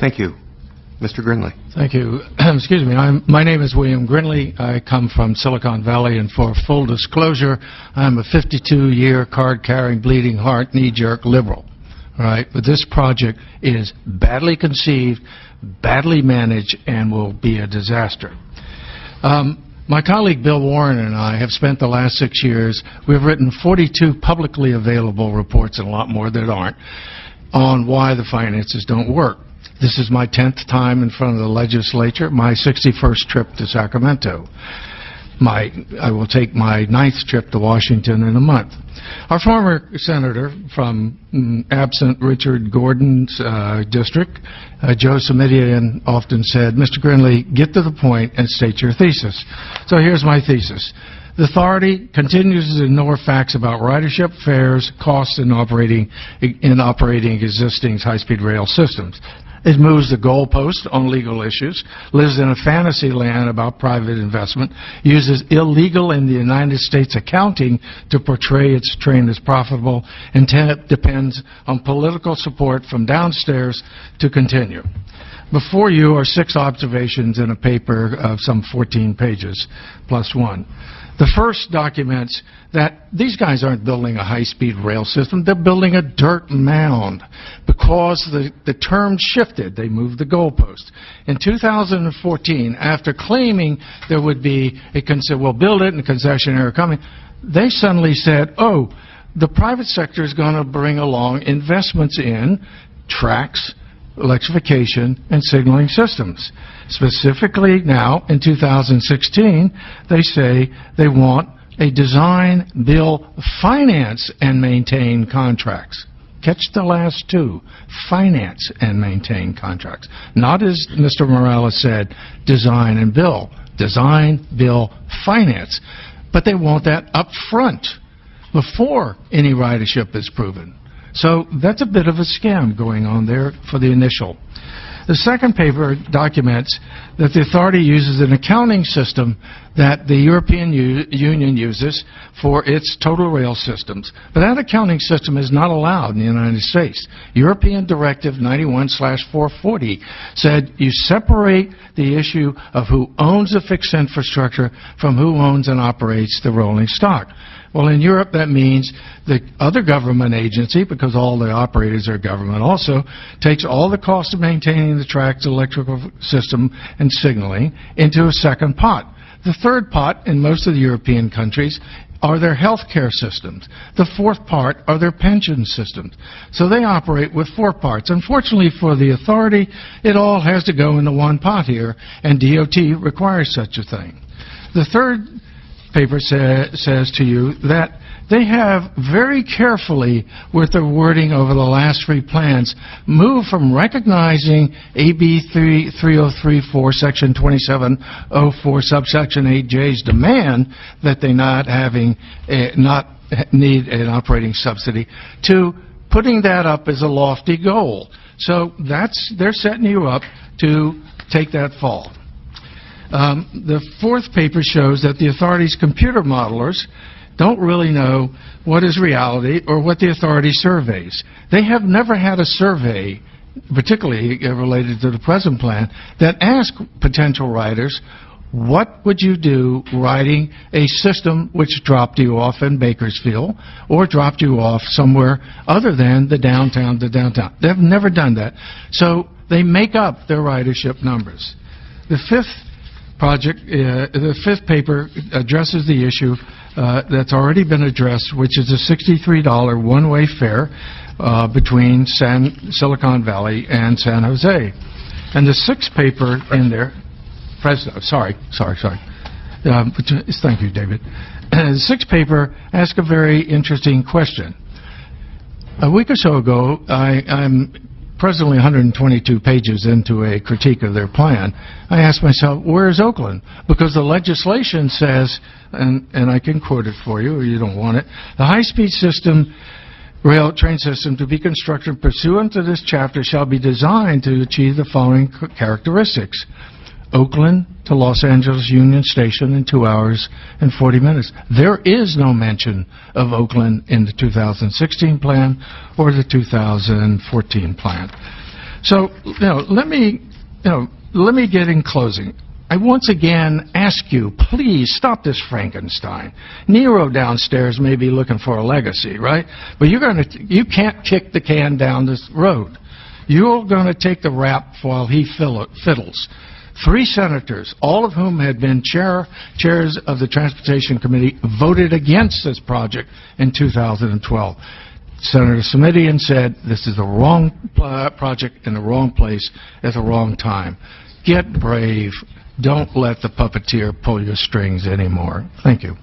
Thank you. Mr. Grindley. Thank you. Excuse me. My name is William Grindley. I come from Silicon Valley, and for full disclosure, I'm a 52-year card-carrying, bleeding heart, knee-jerk liberal. All right? But this project is badly conceived, badly managed, and will be a disaster. My colleague Bill Warren and I have spent the last 6 years, we've written 42 publicly available reports, and a lot more that aren't, on why the finances don't work. This is my 10th time in front of the legislature, my 61st trip to Sacramento. I will take my 9th trip to Washington in a month. Our former senator from absent Richard Gordon's district, Joe Simidian, often said, Mr. Grindley, get to the point and state your thesis. So here's my thesis. The authority continues to ignore facts about ridership, fares, costs in operating existing high-speed rail systems. It moves the goalpost on legal issues, lives in a fantasy land about private investment, uses illegal in the United States accounting to portray its train as profitable, and depends on political support from downstairs to continue. Before you are 6 observations in a paper of some 14 pages, plus 1. The first documents that these guys aren't building a high-speed rail system, they're building a dirt mound because the terms shifted. They moved the goalpost. In 2014, after claiming there would be we'll build it and a concessionaire coming, they suddenly said, oh, the private sector is going to bring along investments in tracks, electrification, and signaling systems. Specifically now, in 2016, they say they want a design, build, finance, and maintain contracts. Catch the last 2, finance and maintain contracts. Not, as Mr. Morales said, design and build. Design, build, finance. But they want that up front before any ridership is proven. So that's a bit of a scam going on there for the initial. The second paper documents that the authority uses an accounting system that the European Union uses for its total rail systems. But that accounting system is not allowed in the United States. European Directive 91/440 said you separate the issue of who owns the fixed infrastructure from who owns and operates the rolling stock. Well, in Europe, that means the other government agency, because all the operators are government also, takes all the cost of maintaining the track's electrical system and signaling into a second pot. The third pot in most of the European countries are their health care systems. The fourth part are their pension systems. So they operate with 4 parts. Unfortunately for the authority, it all has to go into one pot here, and DOT requires such a thing. The third paper says to you that they have very carefully, with their wording over the last 3 plans, moved from recognizing AB 3034, Section 2704, subsection 8J's demand that they not need an operating subsidy, to putting that up as a lofty goal. So they're setting you up to take that fall. The fourth paper shows that the authority's computer modelers don't really know what is reality or what the authority surveys. They have never had a survey, particularly related to the present plan, that asks potential riders, what would you do riding a system which dropped you off in Bakersfield or dropped you off somewhere other than the downtown to downtown? They've never done that. So they make up their ridership numbers. The fifth paper addresses the issue that's already been addressed, which is a $63 one-way fare between Silicon Valley and San Jose. And the sixth paper in there, thank you, David. The sixth paper asks a very interesting question. A week or so ago, I'm presently 122 pages into a critique of their plan. I asked myself, where is Oakland? Because the legislation says, and I can quote it for you, or you don't want it, the high-speed system, rail train system to be constructed pursuant to this chapter shall be designed to achieve the following characteristics. Oakland to Los Angeles Union Station in 2 hours and 40 minutes. There is no mention of Oakland in the 2016 plan or the 2014 plan. So, let me get in closing. I once again ask you, please stop this Frankenstein. Nero downstairs may be looking for a legacy, right? But you can't kick the can down this road. You're going to take the rap while he fiddles. 3 senators, all of whom had been chairs of the Transportation Committee, voted against this project in 2012. Senator Simitian said this is the wrong project in the wrong place at the wrong time. Get brave. Don't let the puppeteer pull your strings anymore. Thank you.